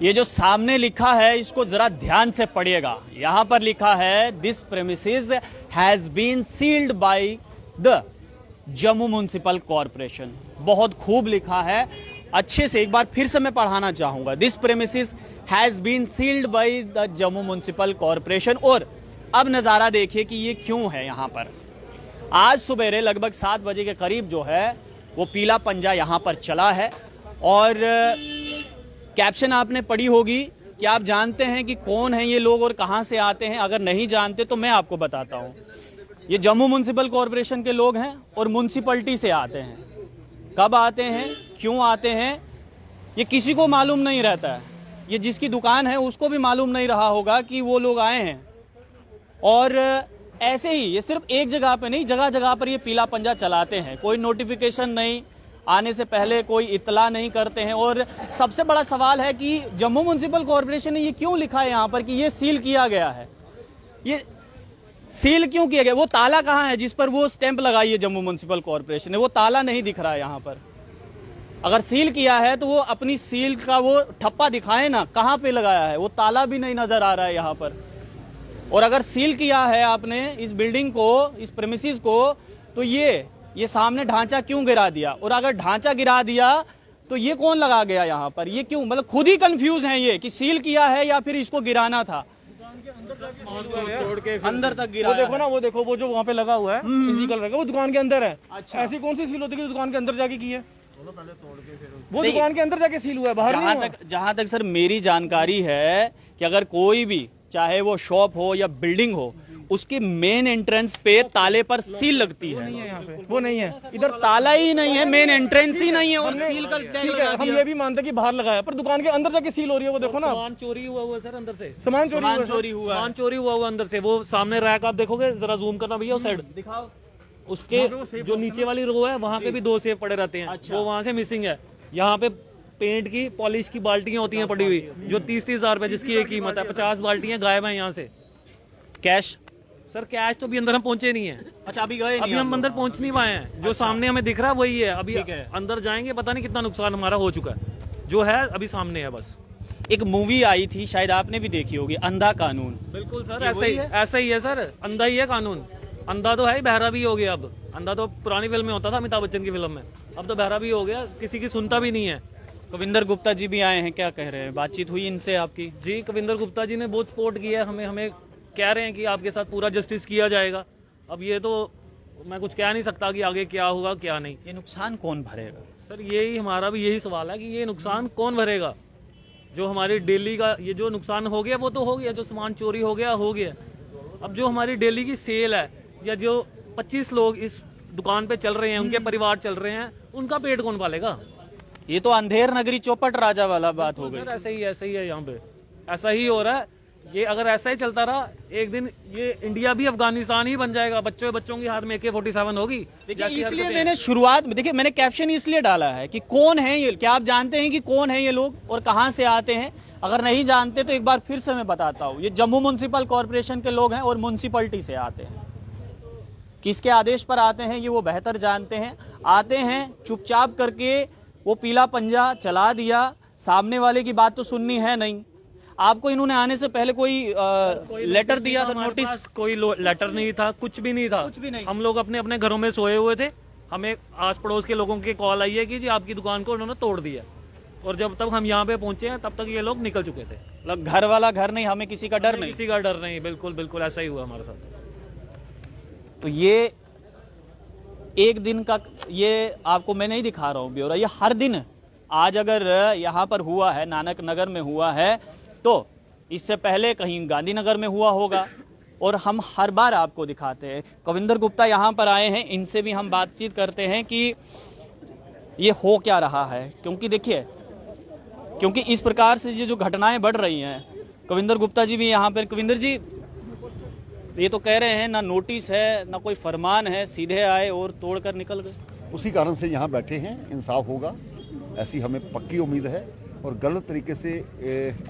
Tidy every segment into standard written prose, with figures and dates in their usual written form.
ये जो सामने लिखा है इसको जरा ध्यान से पढ़िएगा। यहां पर लिखा है this premises has been sealed by the Jammu municipal corporation. बहुत खूब लिखा है, अच्छे से एक बार फिर से मैं पढ़ाना चाहूंगा। This premises has been sealed by the Jammu municipal corporation. और अब नजारा देखिए कि ये क्यों है। यहां पर आज सुबह लगभग 7 बजे के करीब जो है वो पीला पंजा यहां पर चला है। और कैप्शन आपने पढ़ी होगी कि आप जानते हैं कि कौन है ये लोग और कहां से आते हैं। अगर नहीं जानते तो मैं आपको बताता हूं। ये जम्मू म्युनिसिपल कॉरपोरेशन के लोग हैं और म्युनिसिपैलिटी से आते हैं। कब आते हैं, क्यों आते हैं, ये किसी को मालूम नहीं रहता है। ये जिसकी दुकान है उसको भी मालूम नहीं रहा होगा कि वो लोग आए हैं। और ऐसे ही ये सिर्फ एक जगह पे नहीं, जगह जगह पर ये पीला पंजा चलाते हैं। कोई नोटिफिकेशन नहीं, आने से पहले कोई इतला नहीं करते हैं। और सबसे बड़ा सवाल है कि जम्मू म्युनिसिपल कॉरपोरेशन ने ये क्यों लिखा है यहाँ पर कि ये सील किया गया है। ये सील क्यों किया गया? वो ताला कहाँ है जिस पर वो स्टैंप लगाई है जम्मू म्युनिसिपल कॉरपोरेशन ने? वो ताला नहीं दिख रहा है यहाँ पर। अगर सील किया है तो वो अपनी सील का वो ठप्पा दिखाए ना, कहाँ पे लगाया है। वो ताला भी नहीं नजर आ रहा है यहाँ पर। और अगर सील किया है आपने इस बिल्डिंग को, इस प्रेमिसेस को, तो ये सामने ढांचा क्यों गिरा दिया? और अगर ढांचा गिरा दिया तो ये कौन लगा गया यहाँ पर? ये क्यों, मतलब खुद ही कंफ्यूज हैं ये कि सील किया है या फिर इसको गिराना था। अंदर तक गिरा। वो देखो ना, वो देखो, वो जो वहाँ पे लगा हुआ है इसी कलर का, वो दुकान के अंदर है। अच्छा, ऐसी कौन सी सील होती है कि दुकान के अंदर जाके की है? वो दुकान के अंदर जाके सील हुआ है, बाहर नहीं हुआ। जहां तक सर मेरी जानकारी है कि अगर कोई भी, चाहे वो शॉप हो या बिल्डिंग हो, उसकी मेन एंट्रेंस पे ताले पर सील लगती है। वो नहीं है, इधर ताला ही नहीं है, मेन एंट्रेंस ही नहीं है और सील का टैग लगा हम दिया। ये भी मानते कि बाहर लगाया, पर दुकान के अंदर जाके सील हो रही है। वो देखो ना, सामान चोरी हुआ है सर अंदर से। सामान चोरी हुआ अंदर से। वो सामने रैक आप देखोगे, जरा जूम करना भैया उस साइड दिखाओ। उसके जो नीचे वाली रो है वहाँ पे भी 2 सेब पड़े रहते हैं। अच्छा। वो वहाँ से मिसिंग है। यहाँ पे पेंट की, पॉलिश की बाल्टियां होती हैं पड़ी हुई, जो 30-30 हजार रुपए जिसकी एक कीमत है। 50 बाल्टियां गायब हैं यहाँ से। कैश सर कैश तो अभी अंदर हम पहुंचे नहीं है। अच्छा, अभी गए नहीं? अभी हम अंदर पहुंच नहीं पाए हैं। जो सामने हमें दिख रहा है वही है। अभी अंदर जाएंगे, पता नहीं कितना नुकसान हमारा हो चुका है। जो है अभी सामने है बस। एक मूवी आई थी, शायद आपने भी देखी होगी, अंधा कानून। बिल्कुल सर, ऐसा ही है सर। अंधा ही है कानून। अंधा तो है, बहरा भी हो गया अब। अंधा तो पुरानी फिल्म में होता था, अमिताभ बच्चन की फिल्म में। अब तो बहरा भी हो गया, किसी की सुनता भी नहीं है। कविंदर गुप्ता जी भी आए हैं, क्या कह रहे हैं? बातचीत हुई इनसे आपकी? जी, कविंदर गुप्ता जी ने बहुत सपोर्ट किया है हमें कह रहे हैं कि आपके साथ पूरा जस्टिस किया जाएगा। अब ये तो मैं कुछ कह नहीं सकता कि आगे क्या होगा क्या नहीं। ये नुकसान कौन भरेगा सर? यही हमारा भी यही सवाल है कि ये नुकसान कौन भरेगा। जो हमारी डेली का ये जो नुकसान हो गया वो तो हो गया, जो सामान चोरी हो गया हो गया। अब जो हमारी डेली की सेल है, या जो 25 लोग इस दुकान पे चल रहे हैं, उनके परिवार चल रहे हैं, उनका पेट कौन पालेगा? ये तो अंधेर नगरी चौपट राजा वाला बात हो गई। ऐसा ही है यहाँ पे, ऐसा ही हो रहा है। ये अगर ऐसा ही चलता रहा, एक दिन ये इंडिया भी अफगानिस्तान ही बन जाएगा। बच्चों के हाथ में AK-47 होगी। इसलिए मैंने शुरुआत में, देखिए मैंने कैप्शन इसलिए डाला है कि कौन है ये। क्या आप जानते हैं कि कौन है ये लोग और कहां से आते हैं? अगर नहीं जानते तो एक बार फिर से मैं बताता हूं। ये जम्मू म्युनिसिपल कॉरपोरेशन के लोग हैं और म्युनिसिपैलिटी से आते हैं। किसके आदेश पर आते हैं ये वो बेहतर जानते हैं। आते हैं चुपचाप करके, वो पीला पंजा चला दिया। सामने वाले की बात तो सुननी है नहीं। आपको इन्होंने आने से पहले कोई लेटर दिया था, नोटिस? कोई लेटर नहीं था, कुछ भी नहीं था। कुछ भी नहीं। हम लोग अपने अपने घरों में सोए हुए थे। हमें आस पड़ोस के लोगों की कॉल आई है कि जी आपकी दुकान को उन्होंने तोड़ दिया। और जब तक हम यहाँ पे पहुंचे हैं तब तक ये लोग निकल चुके थे। मतलब घर वाला घर नहीं, हमें किसी का डर नहीं। किसी का डर नहीं, बिल्कुल ऐसा ही हुआ हमारे साथ। तो ये एक दिन का, ये आपको मैं नहीं दिखा रहा हूँ ब्यौरा, ये हर दिन। आज अगर यहाँ पर हुआ है, नानक नगर में हुआ है, तो इससे पहले कहीं गांधीनगर में हुआ होगा। और हम हर बार आपको दिखाते हैं। कविंदर गुप्ता यहाँ पर आए हैं, इनसे भी हम बातचीत करते हैं कि ये हो क्या रहा है। क्योंकि देखिए, क्योंकि इस प्रकार से ये जो घटनाएं बढ़ रही हैं। कविंदर गुप्ता जी भी यहाँ पर। कविंदर जी, ये तो कह रहे हैं ना नोटिस है ना कोई फरमान है, सीधे आए और तोड़कर निकल गए। उसी कारण से यहाँ बैठे हैं। इंसाफ होगा ऐसी हमें पक्की उम्मीद है। और गलत तरीके से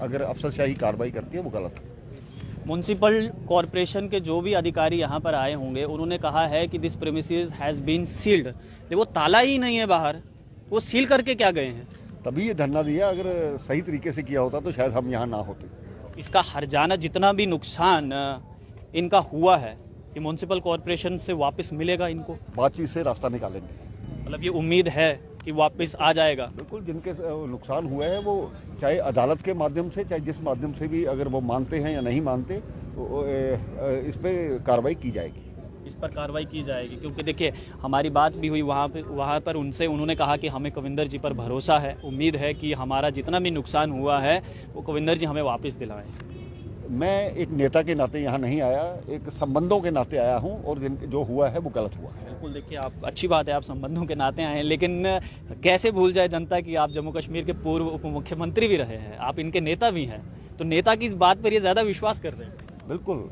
अगर अफसरशाही कार्रवाई करती है वो गलत है। म्युनिसिपल कॉरपोरेशन के जो भी अधिकारी यहाँ पर आए होंगे, उन्होंने कहा है कि this premises has been sealed. वो ताला ही नहीं है बाहर, वो सील करके क्या गए हैं? तभी ये धरना दिया। अगर सही तरीके से किया होता तो शायद हम यहाँ ना होते। इसका हर्जाना जितना भी नुकसान इनका हुआ है, ये म्युनिसिपल कॉरपोरेशन से वापस मिलेगा इनको? बातचीत से रास्ता निकालेंगे। मतलब ये उम्मीद है कि वापस आ जाएगा? बिल्कुल, जिनके नुकसान हुए हैं वो चाहे अदालत के माध्यम से, चाहे जिस माध्यम से भी, अगर वो मानते हैं या नहीं मानते तो इस पर कार्रवाई की जाएगी। इस पर कार्रवाई की जाएगी, क्योंकि देखिए हमारी बात भी हुई वहाँ पर उनसे, उन्होंने कहा कि हमें कविंदर जी पर भरोसा है, उम्मीद है कि हमारा जितना भी नुकसान हुआ है वो कविंदर जी हमें वापस दिलाएं। मैं एक नेता के नाते यहाँ नहीं आया, एक संबंधों के नाते आया हूँ, और जो हुआ है वो गलत हुआ है। बिल्कुल, देखिए आप, अच्छी बात है आप संबंधों के नाते आए हैं, लेकिन कैसे भूल जाए जनता कि आप जम्मू कश्मीर के पूर्व उप मुख्यमंत्री भी रहे हैं, आप इनके नेता भी हैं, तो नेता की बात पर ये ज़्यादा विश्वास कर रहे हैं। बिल्कुल,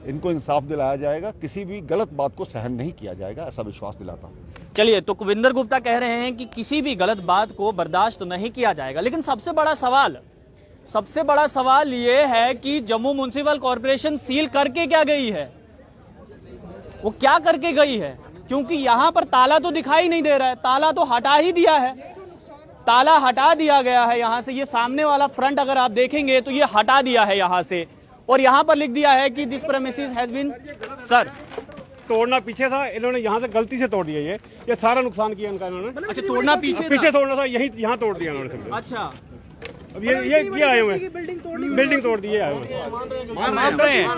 इनको इंसाफ दिलाया जाएगा, किसी भी गलत बात को सहन नहीं किया जाएगा, ऐसा विश्वास दिलाता हूँ। चलिए, तो कविंदर गुप्ता कह रहे हैं कि किसी भी गलत बात को बर्दाश्त नहीं किया जाएगा, लेकिन सबसे बड़ा सवाल ये है कि जम्मू म्युनिसिपल कॉरपोरेशन सील करके क्या गई है? वो क्या करके गई है? क्योंकि यहाँ पर ताला तो दिखाई नहीं दे रहा है, ताला तो हटा ही दिया है, ताला हटा दिया गया है यहाँ से। ये सामने वाला फ्रंट अगर आप देखेंगे तो ये हटा दिया है यहाँ से, और यहाँ पर लिख दिया है कि this premises has been, sir तोड़ना पीछे था, इन्होंने यहाँ से गलती से तोड़ दिया। ये सारा नुकसान किया इनका इन्होंने। अच्छा, तोड़ना पीछे तोड़ना था, यही यहाँ तोड़ दिया इन्होंने। अच्छा, अब ये आए हुए बिल्डिंग तोड़ दी है, आए हुए मान रहे हैं।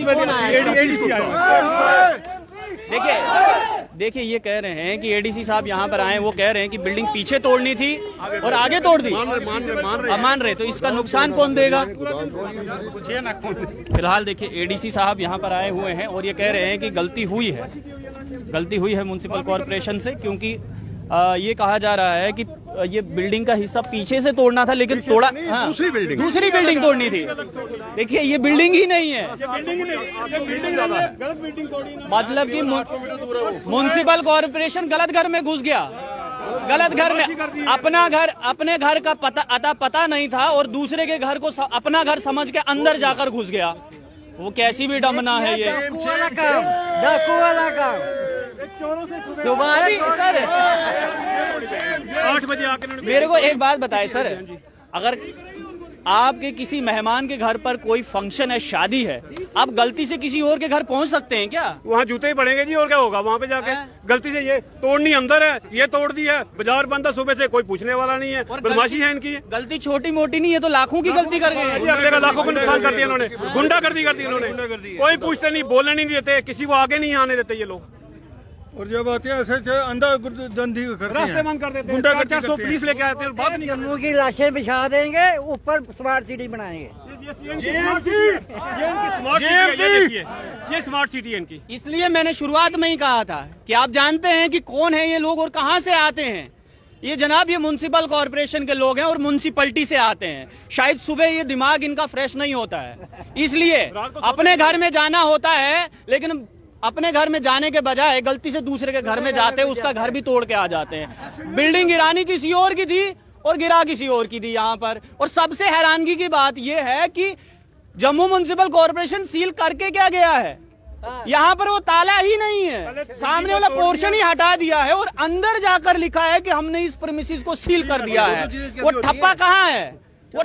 कौन आया? एडीसी आए हुए। देखिए ये कह रहे हैं कि एडीसी साहब यहाँ पर आए, वो कह रहे हैं कि बिल्डिंग पीछे तोड़नी थी और आगे तोड़ दी। मान रहे, तो इसका नुकसान कौन देगा? फिलहाल देखिए एडीसी साहब यहाँ पर आए हुए हैं और ये कह रहे हैं कि गलती हुई है म्युनिसिपल कॉरपोरेशन से, क्योंकि ये कहा जा रहा है कि ये बिल्डिंग का हिस्सा पीछे से तोड़ना था, लेकिन तोड़ा, हाँ, दूसरी बिल्डिंग तोड़नी थी। देखिए ये बिल्डिंग ही नहीं है, मतलब कि म्युनिसिपल कॉरपोरेशन गलत घर में घुस गया, गलत घर में, अपने घर का पता नहीं था और दूसरे के घर को अपना घर समझ के अंदर जाकर घुस गया। वो कैसी भी डमना है ये। डाकू वाला काम। सुबह सर 8 बजे आकर मेरे को एक बात बताए सर, अगर आपके किसी मेहमान के घर पर कोई फंक्शन है, शादी है, आप गलती से किसी और के घर पहुंच सकते हैं क्या? वहाँ जूते ही पड़ेंगे जी, और क्या होगा वहाँ पे जाके? गलती से ये तोड़नी अंदर है, ये तोड़ दी है, बाजार बंद है सुबह से, कोई पूछने वाला नहीं है, बदमाशी है इनकी। गलती छोटी मोटी नहीं है, तो लाखों की गलती कर गए, लाखों को नुकसान कर दिया इन्होंने, गुंडागर्दी कर दी इन्होंने। कोई पूछते नहीं, बोलने नहीं देते, किसी को आगे नहीं आने देते ये लोग। और जब आते हैं ऐसे अंदर गंदी रास्ते बंद कर देते हैं, 400 पुलिस लेके आते हैं, बात नहीं। जम्मू की लाशें बिछा देंगे, ऊपर स्मार्ट सिटी बनाएंगे। ये स्मार्ट सिटी है इनकी। इसलिए मैंने शुरुआत में ही कहा था कि आप जानते हैं कि कौन है ये लोग और कहां से आते हैं। ये जनाब, ये म्युनिसिपल कॉरपोरेशन के लोग हैं और म्युनिसिपैलिटी से आते हैं। शायद सुबह ये दिमाग इनका फ्रेश नहीं होता है, इसलिए अपने घर में जाना होता है, लेकिन अपने घर में जाने के बजाय गलती से दूसरे के घर में जाते हैं, उसका घर भी तोड़ के आ जाते हैं। बिल्डिंग गिरानी किसी और की थी और गिरा किसी और की थी यहाँ पर। और सबसे हैरानगी की बात यह है कि जम्मू म्युनिसिपल कॉरपोरेशन सील करके क्या गया है? यहाँ पर वो ताला ही नहीं है, सामने वाला पोर्शन ही हटा दिया है और अंदर जाकर लिखा है कि हमने इस प्रीमिसेस को सील कर दिया है। वो ठप्पा कहाँ है? वो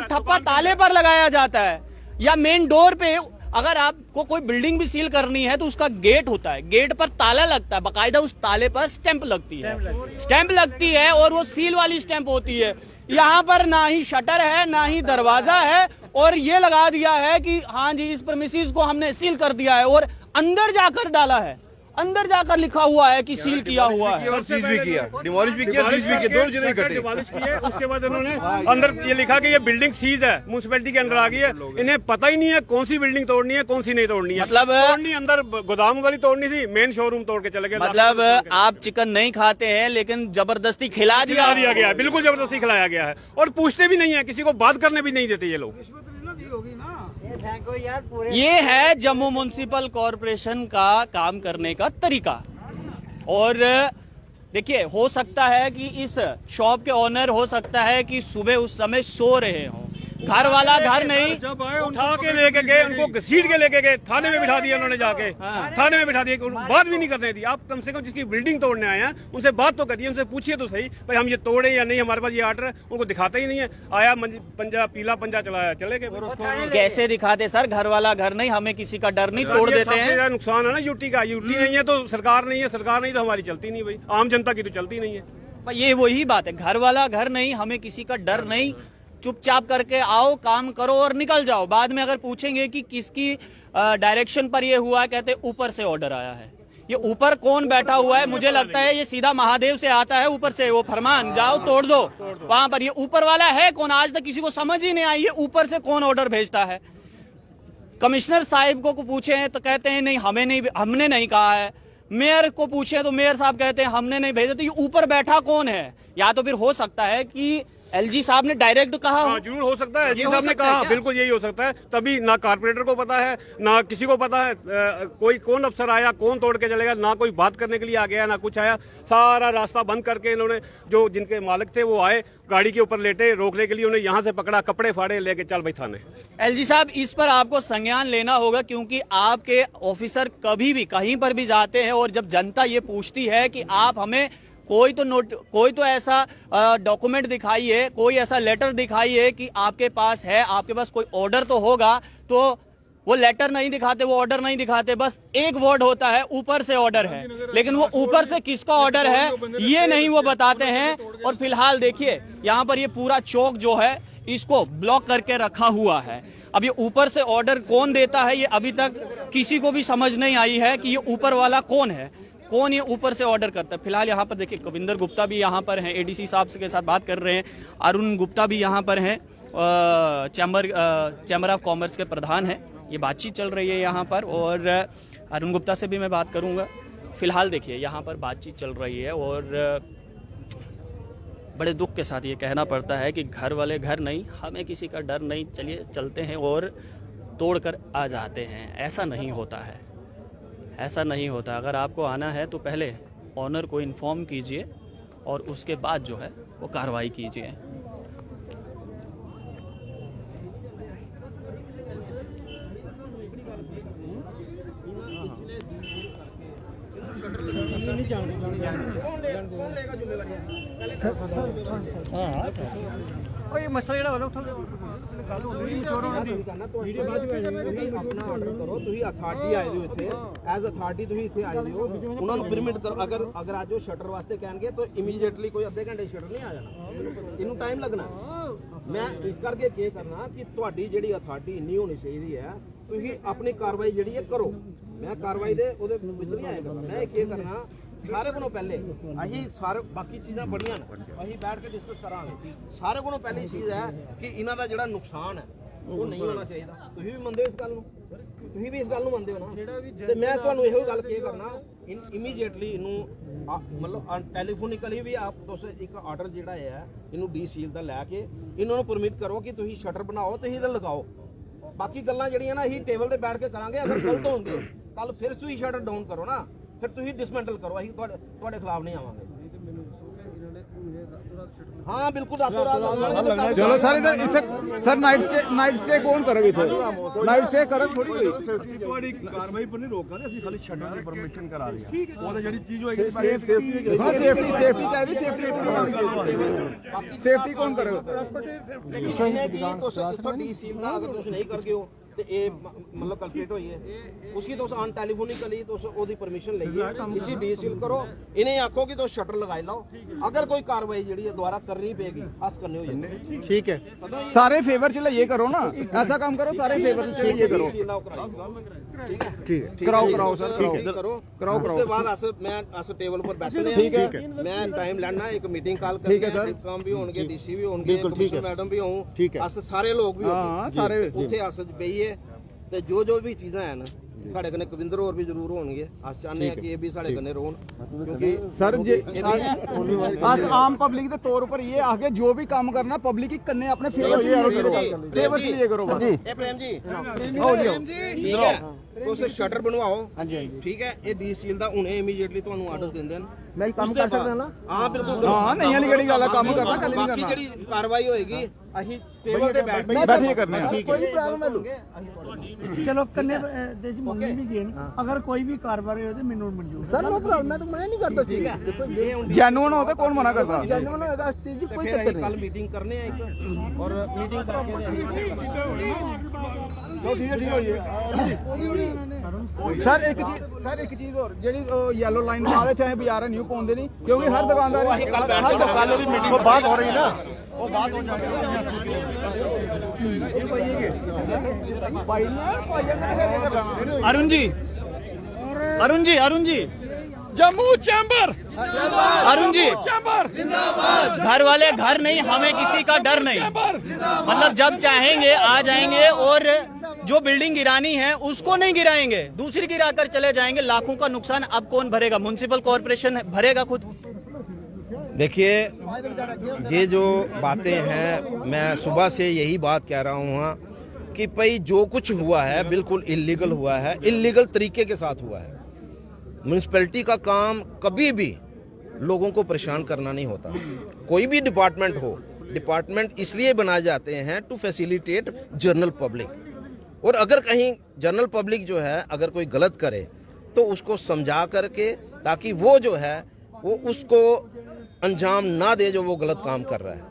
ठप्पा ताले पर लगाया जाता है या मेन डोर पे। अगर आपको कोई बिल्डिंग भी सील करनी है तो उसका गेट होता है, गेट पर ताला लगता है, बाकायदा उस ताले पर स्टैंप लगती है और वो सील वाली स्टैंप होती है। यहाँ पर ना ही शटर है ना ही दरवाजा है, और ये लगा दिया है कि हाँ जी इस प्रीमिसेस को हमने सील कर दिया है, और अंदर जाकर डाला है, अंदर जाकर लिखा हुआ है कि सील किया हुआ है। सील भी किया, डिमोलिश भी किया, सील भी किया, दोनों चीजें इकट्ठे। डिमोलिश किए, उसके बाद इन्होंने अंदर ये लिखा कि ये बिल्डिंग सीज है, म्युनिसिपैलिटी के अंदर आ गई है। इन्हें पता ही नहीं है कौन सी बिल्डिंग तोड़नी है कौन सी नहीं तोड़नी है। मतलब तोड़नी अंदर गोदाम वाली तोड़नी थी, मेन शोरूम तोड़ के चले गए। मतलब आप चिकन नहीं खाते हैं लेकिन जबरदस्ती खिला दिया गया है, बिल्कुल जबरदस्ती खिलाया गया है, और पूछते भी नहीं है, किसी को बात करने भी नहीं देते ये लोग। ये है जम्मू म्युनिसिपल कॉरपोरेशन का काम करने का तरीका। और देखिए, हो सकता है कि इस शॉप के ओनर हो सकता है कि सुबह उस समय सो रहे हों, घर वाला घर नहीं। जब आए उठा के लेके गए, उनको घसीट के लेके गए, थाने में बिठा दिया उन्होंने जाके, थाने में बिठा दिया, बात भी नहीं करने दी। आप कम से कम जिसकी बिल्डिंग तोड़ने आए हैं उनसे बात तो करिए, उनसे पूछिए तो सही भाई हम ये तोड़े या नहीं, हमारे पास ये आर्डर है। उनको दिखाता ही नहीं है, आया पंजा पीला पंजा चलाया, चले गए। कैसे दिखाते सर, घर वाला घर नहीं, हमें किसी का डर नहीं, तोड़ देते हैं। नुकसान है ना यूटी का, यूटी नहीं है तो सरकार नहीं है, सरकार नहीं तो हमारी चलती नहीं भाई, आम जनता की तो चलती नहीं है। पर ये वही बात है, घर वाला घर नहीं, हमें किसी का डर नहीं, चुपचाप करके आओ, काम करो और निकल जाओ। बाद में अगर पूछेंगे कि किसकी डायरेक्शन पर ये हुआ है, कहते ऊपर से ऑर्डर आया है। ये ऊपर कौन बैठा हुआ है, मुझे लगता है ये सीधा महादेव से आता है, ऊपर से वो फरमान जाओ तोड़ दो वहां पर। ये ऊपर वाला है कौन, आज तक किसी को समझ ही नहीं आई है ऊपर से कौन ऑर्डर भेजता है। कमिश्नर साहिब को पूछे हैं तो कहते हैं नहीं हमने नहीं कहा है। मेयर को पूछे तो मेयर साहब कहते हैं हमने नहीं भेजा। तो ये ऊपर बैठा कौन है? या तो फिर हो सकता है कि एलजी साहब ने डायरेक्ट कहा हो। जरूर हो सकता है, एलजी हो साहब ने सकता है कहा, क्या? बिल्कुल यही हो सकता है। तभी ना कारपोरेटर को पता है, ना किसी को पता है, कोई कौन अफसर आया, कौन तोड़ के चलेगा, ना कोई बात करने के लिए आ गया, ना कुछ आया। सारा रास्ता बंद करके इन्होंने, जो जिनके मालिक थे वो आए, गाड़ी के ऊपर लेटे, रोकने के लिए उन्हें यहाँ से पकड़ा, कपड़े फाड़े, लेके चल भाई थाने। एलजी साहब इस पर आपको संज्ञान लेना होगा, क्योंकि आपके ऑफिसर कभी भी कहीं पर भी जाते हैं और जब जनता ये पूछती है कि आप हमें कोई तो ऐसा डॉक्यूमेंट दिखाइए, कोई ऐसा लेटर दिखाइए कि आपके पास है, आपके पास कोई ऑर्डर तो होगा, तो वो लेटर नहीं दिखाते, वो ऑर्डर नहीं दिखाते, बस एक वर्ड होता है ऊपर से ऑर्डर है, लेकिन वो ऊपर से किसका ऑर्डर है ये नहीं वो बताते हैं। और फिलहाल देखिए यहाँ पर ये पूरा चौक जो है इसको ब्लॉक करके रखा हुआ है। अब ये ऊपर से ऑर्डर कौन देता है ये अभी तक किसी को भी समझ नहीं आई है कि ये ऊपर वाला कौन है, कौन ये ऊपर से ऑर्डर करता है। फिलहाल यहाँ पर देखिए कविंदर गुप्ता भी यहाँ पर हैं, एडीसी साहब के साथ बात कर रहे हैं। अरुण गुप्ता भी यहाँ पर हैं, चैम्बर ऑफ कॉमर्स के प्रधान हैं। ये बातचीत चल रही है यहाँ पर और अरुण गुप्ता से भी मैं बात करूँगा। फिलहाल देखिए यहाँ पर बातचीत चल रही है और बड़े दुख के साथ ये कहना पड़ता है कि घर वाले घर नहीं, हमें किसी का डर नहीं, चलिए चलते हैं और तोड़ कर आ जाते हैं। ऐसा नहीं होता है, ऐसा नहीं होता। अगर आपको आना है तो पहले ऑनर को इन्फॉर्म कीजिए और उसके बाद जो है वो कार्रवाई कीजिए। ਉਹ ਇਹ ਮਸਲਾ ਜਿਹੜਾ ਹੋਣਾ ਉੱਥੋਂ ਗੱਲ ਹੋ ਗਈ ਆਪਣਾ ਆਰਡਰ ਕਰੋ। ਤੁਸੀਂ ਅਥਾਰਟੀ ਆਏ ਹੋ ਇੱਥੇ, ਐਜ਼ ਅਥਾਰਟੀ ਤੁਸੀਂ ਇੱਥੇ ਆਏ ਹੋ, ਉਹਨਾਂ ਨੂੰ ਪਰਮਿਟ ਕਰੋ। ਅਗਰ ਅੱਜ ਉਹ ਸ਼ਟਰ ਵਾਸਤੇ ਕਹਿਣਗੇ ਤਾਂ ਇਮੀਡੀਏਟਲੀ ਕੋਈ ਅੱਧੇ ਘੰਟੇ ਸ਼ਟਰ ਨਹੀਂ ਆ ਜਾਣਾ, ਇਹਨੂੰ ਟਾਈਮ ਲੱਗਣਾ। ਮੈਂ ਇਸ ਕਰਕੇ ਕੀ ਕਰਨਾ ਕਿ ਤੁਹਾਡੀ ਜਿਹੜੀ ਅਥਾਰਟੀ ਇੰਨੀ ਹੋਣੀ ਚਾਹੀਦੀ ਹੈ, ਤੁਸੀਂ ਆਪਣੀ ਕਾਰਵਾਈ ਜਿਹੜੀ ਹੈ ਕਰੋ। ਮੈਂ ਕਾਰਵਾਈ ਦੇ ਉਹਦੇ ਵਿੱਚ ਨਹੀਂ ਆਇਆ ਕਰਨਾ। ਮੈਂ ਕੀ ਕਰਨਾ, ਸਾਰੇ ਕੋਲੋਂ ਪਹਿਲੇ ਅਸੀਂ ਸਾਰੇ ਬਾਕੀ ਚੀਜ਼ਾਂ ਬੜੀਆਂ ਨੇ, ਅਸੀਂ ਬੈਠ ਕੇ ਡਿਸਕਸ ਕਰਾਂਗੇ। ਸਾਰੇ ਕੋਲੋਂ ਪਹਿਲੀ ਚੀਜ਼ ਹੈ ਕਿ ਇਹਨਾਂ ਦਾ ਜਿਹੜਾ ਨੁਕਸਾਨ ਹੈ ਉਹ ਨਹੀਂ ਹੋਣਾ ਚਾਹੀਦਾ। ਤੁਸੀਂ ਵੀ ਮੰਨਦੇ ਹੋ ਇਸ ਗੱਲ ਨੂੰ, ਤੁਸੀਂ ਵੀ ਇਸ ਗੱਲ ਨੂੰ ਮੰਨਦੇ ਹੋ ਨਾ। ਤੇ ਮੈਂ ਤੁਹਾਨੂੰ ਇਹੋ ਗੱਲ ਕੀ ਕਰਨਾ, ਇਮੀਡੀਏਟਲੀ ਇਹਨੂੰ ਮਤਲਬ ਟੈਲੀਫੋਨਿਕਲੀ ਵੀ ਆਪ ਤੁਸੀਂ ਇੱਕ ਆਰਡਰ ਜਿਹੜਾ ਹੈ ਇਹਨੂੰ ਡੀ ਸੀਲ ਦਾ ਲੈ ਕੇ ਇਹਨਾਂ ਨੂੰ ਪਰਮਿਟ ਕਰੋ ਕਿ ਤੁਸੀਂ ਸ਼ਟਰ ਬਣਾਓ, ਤੁਸੀਂ ਇਹਦਾ ਲਗਾਓ। ਬਾਕੀ ਗੱਲਾਂ ਜਿਹੜੀਆਂ ਨਾ ਅਸੀਂ ਟੇਬਲ ਤੇ ਬੈਠ ਕੇ ਕਰਾਂਗੇ। ਅਗਰ ਗਲਤ ਹੋਣਗੇ ਕੱਲ ਫਿਰ ਤੁਸੀਂ ਸ਼ਟਰ ਡਾਊਨ ਕਰੋ ਨਾ, ਫਿਰ ਤੁਸੀਂ ਡਿਸਮੈਂਟਲ ਕਰੋ, ਅਸੀਂ ਤੁਹਾਡੇ ਖਿਲਾਫ ਨਹੀਂ ਆਵਾਂਗੇ। हाँ बिल्कुल रातों रात। चलो सर इधर इधर सर नाइट स्टे कौन करेगा इधर? नाइट स्टे करे थोड़ी कोई ਤੁਹਾਡੀ ਕਾਰਵਾਈ ਪਰ ਨਹੀਂ ਰੋਕਾਂਗੇ, ਅਸੀਂ ਖਾਲੀ ਸ਼ਟਰ ਦੀ ਪਰਮਿਸ਼ਨ ਕਰਾ ਰਹੀ ਹਾਂ। ਉਹਦਾ ਜਿਹੜੀ ਚੀਜ਼ ਹੋਏਗੀ ਸੇਫਟੀ, ਹਾਂ ਸੇਫਟੀ ਚਾਹੀਦੀ, ਸੇਫਟੀ ਕੌਣ ਕਰੇਗਾ? ਇੱਥੋਂ ਡੀ ਸੀਲ ਦਾ ਅਗਰ ਤੁਸੀਂ ਨਹੀਂ ਕਰਗੇ ਹੋ ਤੇ ਇਹ ਮਤਲਬ ਕਲਕੂਲੇਟ ਹੋਈ ਹੈ, ਉਸकी तो ਆਨ ਟੈਲੀਫੋਨਿਕਲੀ तो ਉਹਦੀ ਪਰਮਿਸ਼ਨ ਲਈਏ, ਇसी ਡੀ ਸੀਲ ਕਰੋ। ਇਹਨੇ ਆਖੋ ਕਿ ਤੁਸੀਂ ਸ਼ਟਰ ਲਗਾਈ ਲਾਓ। ਅਗਰ ਕੋਈ ਕਾਰਵਾਈ ਜਿਹੜੀ ਹੈ ਦੁਬਾਰਾ ਕਰਨੀ ਪਏਗੀ, ਹੱਸ ਕਰਨੀ ਹੋ ਜਾਂਦੀ। ठीक है, सारे फेवर च ये करो ना, ऐसा काम करो, सारे फेवर च ये करो। ठीक है, ठीक है, कराओ सर, कराओ। उसके बाद अस मैं अस टेबल पर बैठने हैं। ठीक है, मैं टाइम लेना, एक मीटिंग कॉल करनी है, सर काम भी होंगे, डीसी भी होंगे, कमिश्नर मैडम भी हों, ठीक है, अस सारे लोग भी हाँ सारे ਉੱਥੇ ਅਸ ਬਈਏ ਤੇ ਜੋ ਵੀ ਚੀਜ਼ਾਂ ਹਨ ਸਾਡੇ ਕਨੇ ਕਵਿੰਦਰ ਹੋਰ ਵੀ ਜ਼ਰੂਰ ਹੋਣਗੇ। ਅਸ ਚਾਹੁੰਦੇ ਆ ਕਿ ਇਹ ਵੀ ਸਾਡੇ ਕਨੇ ਰਹਿਣ, ਕਿਉਂਕਿ सर जे अस आम पब्लिक के तौर पर ये आगे जो भी काम करना पब्लिक की करने अपने फेवर से ये करो बस। ਇਹ ਪ੍ਰੇਮ ਜੀ ਠੀਕ ਹੈ, ਤੁਸੀਂ ਸ਼ਟਰ ਬਣਵਾਓ। ਹਾਂਜੀ ਠੀਕ ਹੈ, ਇਹ ਡੀ ਸੀਲ ਦਾ ਹੁਣੇ ਇਮੀਡੀਏਟਲੀ ਤੁਹਾਨੂੰ ਆਰਡਰ ਦਿੰਦੇ ਨੇ। मैं काम कर सकता ना हाँ बिल्कुल हाँ नहीं वाली गड़ी गल काम करना कल नहीं बाकी करना ਜਿਹੜੀ ਕਾਰਵਾਈ ਹੋਏਗੀ ਅਸੀਂ ਟੇਬਲ ਤੇ ਬੈਠ ਕੇ बैठिए करने हैं। कोई प्रॉब्लम है ਚਲੋ ਕੰਨੇ ਦੇਸ਼ ਮੰਨੀ ਵੀ ਗਏ ਅਗਰ ਕੋਈ ਵੀ ਕਾਰਵਾਈ ਹੋਏ ਤੇ ਮੈਨੂੰ ਮਨਜ਼ੂਰ सर नो प्रॉब्लम मैं तो मना नहीं करता ठीक है देखो ये जेन्युइन होता कौन मना करता जेन्युइन होगा जी कोई फिर चक्कर ਅਸੀਂ ਕੱਲ ਮੀਟਿੰग ਕਰਨੇ ਆ ਇੱਕ और मीटिंग करके ठीक है सर एक चीज और ਜਿਹੜੀ येलो लाइन पा दे चाहे बाजार न्यू पाਉਂਦੇ नहीं क्योंकि हर दुकानदार कल भी मीटिंग वो बात हो रही है ना वो बात हो अरुण जी जम्मू चैम्बर अरुण जी घर वाले घर नहीं, हमें किसी का डर नहीं। मतलब जब चाहेंगे आ जाएंगे और जो बिल्डिंग गिरानी है उसको नहीं गिराएंगे, दूसरी गिराकर चले जाएंगे। लाखों का नुकसान अब कौन भरेगा? म्युनिसिपल कॉर्पोरेशन भरेगा खुद। देखिए ये जो बातें हैं मैं सुबह से यही बात कह रहा हूँ कि भाई जो कुछ हुआ है बिल्कुल इलीगल हुआ है, इलीगल तरीके के साथ हुआ है। म्यूनिसिपैलिटी का काम कभी भी लोगों को परेशान करना नहीं होता। कोई भी डिपार्टमेंट हो, डिपार्टमेंट इसलिए बनाए जाते हैं टू फैसिलिटेट जनरल पब्लिक। और अगर कहीं जनरल पब्लिक जो है अगर कोई गलत करे तो उसको समझा करके ताकि वो जो है वो उसको अंजाम ना दे जो वो गलत काम कर रहा है।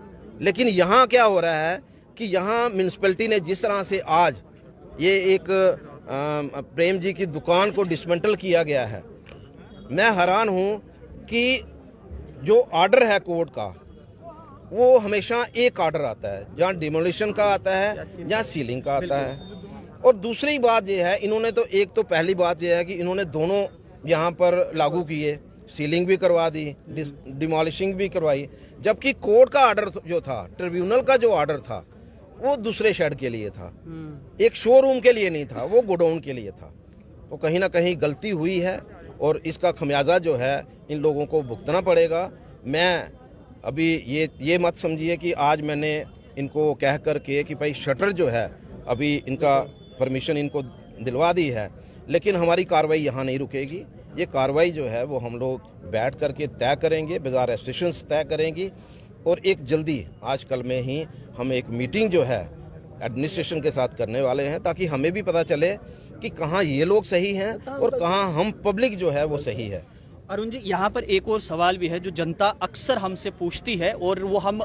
लेकिन यहाँ क्या हो रहा है कि यहाँ म्यूनिसिपैलिटी ने जिस तरह से आज ये एक प्रेम जी की दुकान को डिसमेंटल किया गया है, मैं हैरान हूँ कि जो ऑर्डर है कोर्ट का वो हमेशा एक ऑर्डर आता है, जहाँ डिमोलिशन का आता है, जहाँ सीलिंग का आता है। और दूसरी बात ये है, इन्होंने तो एक तो पहली बात ये है कि इन्होंने दोनों यहाँ पर लागू किए, सीलिंग भी करवा दी, डिमोलिशिंग भी करवाई, जबकि कोर्ट का ऑर्डर जो था, ट्रिब्यूनल का जो ऑर्डर था वो दूसरे शेड के लिए था, एक शोरूम के लिए नहीं था, वो गोडाउन के लिए था। तो कहीं ना कहीं गलती हुई है और इसका खमियाजा जो है इन लोगों को भुगतना पड़ेगा। मैं अभी ये मत समझिए कि आज मैंने इनको कह कर के कि भाई शटर जो है अभी इनका परमिशन इनको दिलवा दी है, लेकिन हमारी कार्रवाई यहाँ नहीं रुकेगी। ये कार्रवाई जो है वो हम लोग बैठ करके तय करेंगे, बाजार एसोसिएशन तय करेंगी और एक जल्दी आजकल में ही हम एक मीटिंग जो है एडमिनिस्ट्रेशन के साथ करने वाले हैं, ताकि हमें भी पता चले कि कहाँ ये लोग सही हैं और कहाँ हम पब्लिक जो है वो सही है। अरुण जी, यहाँ पर एक और सवाल भी है जो जनता अक्सर हमसे पूछती है और वो हम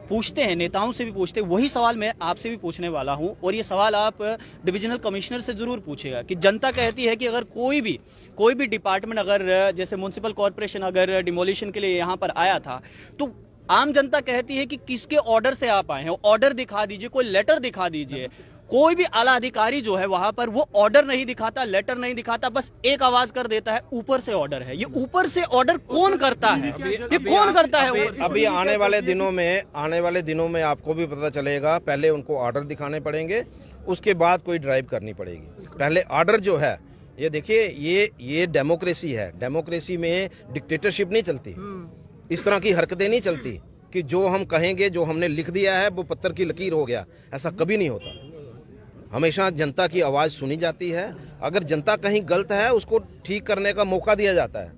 पूछते हैं, नेताओं से भी पूछते हैं। वही सवाल मैं आपसे भी पूछने वाला हूँ और ये सवाल आप डिविजनल कमिश्नर से जरूर पूछेगा कि जनता कहती है कि अगर कोई भी डिपार्टमेंट अगर जैसे म्युनिसिपल कॉर्पोरेशन अगर डिमोलिशन के लिए यहाँ पर आया था तो आम जनता कहती है कि किसके ऑर्डर से आप आए हैं, ऑर्डर दिखा दीजिए, कोई लेटर दिखा दीजिए। कोई भी आला अधिकारी जो है वहां पर वो ऑर्डर नहीं दिखाता, लेटर नहीं दिखाता, बस एक आवाज कर देता है ऊपर से ऑर्डर है। ये ऊपर से ऑर्डर कौन करता है? ये कौन करता है? अभी आने वाले दिनों में आपको भी पता चलेगा। पहले उनको ऑर्डर दिखाने पड़ेंगे, उसके बाद कोई ड्राइव करनी पड़ेगी। पहले ऑर्डर जो है, ये देखिए ये डेमोक्रेसी है। डेमोक्रेसी में डिक्टेटरशिप नहीं चलती, इस तरह की हरकतें नहीं चलती कि जो हम कहेंगे, जो हमने लिख दिया है वो पत्थर की लकीर हो गया, ऐसा कभी नहीं होता। हमेशा जनता की आवाज़ सुनी जाती है। अगर जनता कहीं गलत है उसको ठीक करने का मौका दिया जाता है।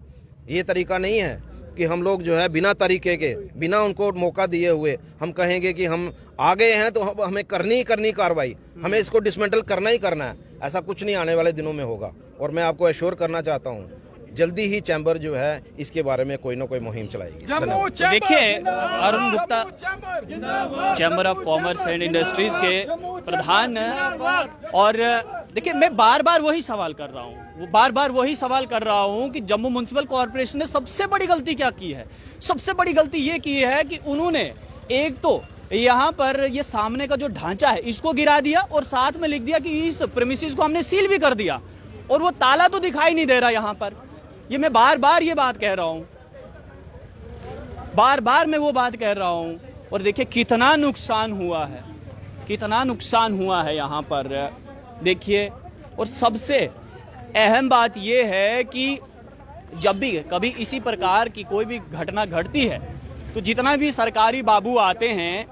ये तरीका नहीं है कि हम लोग जो है बिना तरीके के, बिना उनको मौका दिए हुए हम कहेंगे कि हम आ गए हैं तो हमें करनी ही करनी कार्रवाई, हमें इसको डिसमेंटल करना ही करना है। ऐसा कुछ नहीं आने वाले दिनों में होगा। और मैं आपको एश्योर करना चाहता हूँ जल्दी ही चैम्बर जो है इसके बारे में कोई ना कोई मुहिम चलाएगी। तो देखिए, Arun Gupta chamber of commerce and industries के प्रधान, और देखिए मैं बार बार वही सवाल कर रहा हूँ कि जम्मू म्युनिसिपल कॉर्पोरेशन ने सबसे बड़ी गलती क्या की है? सबसे बड़ी गलती ये की है कि उन्होंने एक तो यहाँ पर ये सामने का जो ढांचा है इसको गिरा दिया और साथ में लिख दिया कि इस प्रेमिसेस को हमने सील भी कर दिया, और वो ताला तो दिखाई नहीं दे रहा यहाँ पर। ये मैं बार बार ये बात कह रहा हूँ, बार मैं वो बात कह रहा हूँ। और देखिए कितना नुकसान हुआ है यहाँ पर, देखिए। और सबसे अहम बात ये है कि जब भी कभी इसी प्रकार की कोई भी घटना घटती है तो जितना भी सरकारी बाबू आते हैं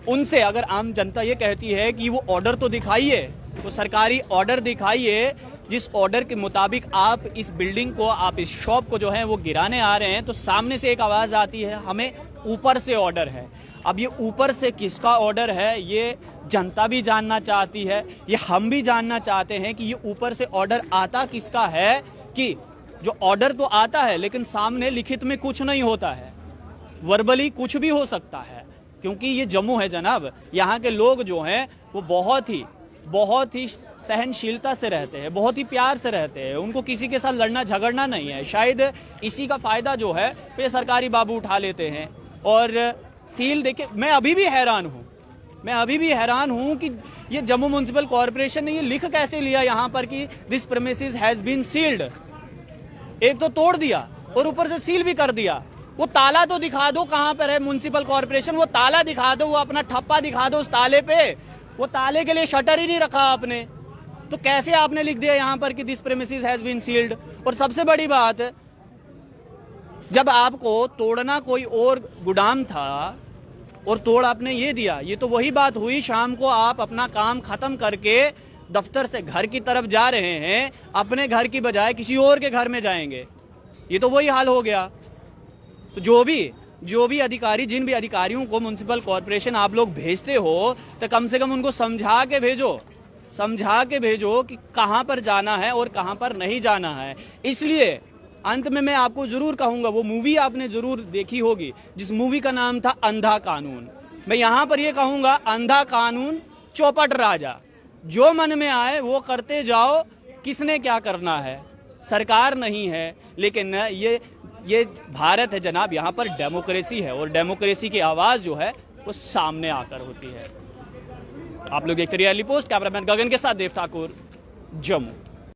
उनसे अगर आम जनता ये कहती है कि वो ऑर्डर तो दिखाइए, तो सरकारी ऑर्डर दिखाइए, जिस ऑर्डर के मुताबिक आप इस बिल्डिंग को, आप इस शॉप को जो है वो गिराने आ रहे हैं, तो सामने से एक आवाज़ आती है हमें ऊपर से ऑर्डर है। अब ये ऊपर से किसका ऑर्डर है ये जनता भी जानना चाहती है, ये हम भी जानना चाहते हैं कि ये ऊपर से ऑर्डर आता किसका है, कि जो ऑर्डर तो आता है लेकिन सामने लिखित में कुछ नहीं होता है, वर्बली कुछ भी हो सकता है, क्योंकि ये जम्मू है जनाब। यहाँ के लोग जो हैं वो बहुत ही सहनशीलता से रहते हैं, बहुत ही प्यार से रहते हैं, उनको किसी के साथ लड़ना झगड़ना नहीं है। शायद इसी का फायदा जो है पे सरकारी बाबू उठा लेते हैं। और सील देखे, मैं अभी भी हैरान हूं कि ये जम्मू म्युनिसिपल कॉर्पोरेशन ने ये लिख कैसे लिया यहाँ पर कि this premises has been sealed. एक तो तोड़ दिया और ऊपर से सील भी कर दिया। वो ताला तो दिखा दो कहां पर है म्युनिसिपल कॉर्पोरेशन, वो ताला दिखा दो, वो अपना ठप्पा दिखा दो उस ताले पे। वो ताले के लिए शटर ही नहीं रखा आपने, तो कैसे आपने लिख दिया यहाँ पर कि this premises has been sealed. और सबसे बड़ी बात, जब आपको तोड़ना कोई और गोदाम था और तोड़ आपने ये दिया, ये तो वही बात हुई शाम को आप अपना काम खत्म करके दफ्तर से घर की तरफ जा रहे हैं, अपने घर की बजाय किसी और के घर में जाएंगे, ये तो वही हाल हो गया। तो जो भी अधिकारी, जिन भी अधिकारियों को म्युनिसिपल कॉर्पोरेशन आप लोग भेजते हो, तो कम से कम उनको समझा के भेजो कि कहां पर जाना है और कहां पर नहीं जाना है। इसलिए अंत में मैं आपको जरूर कहूंगा, वो मूवी आपने जरूर देखी होगी जिस मूवी का नाम था अंधा कानून। मैं यहां पर ये कहूंगा, अंधा कानून चौपट राजा, जो मन में आए वो करते जाओ, किसने क्या करना है, सरकार नहीं है। लेकिन ये भारत है जनाब, यहाँ पर डेमोक्रेसी है और डेमोक्रेसी की आवाज़ जो है वो सामने आकर होती है। आप लोग देखते रहिए अर्ली पोस्ट। कैमरामैन गगन के साथ देव ठाकुर, जम्मू।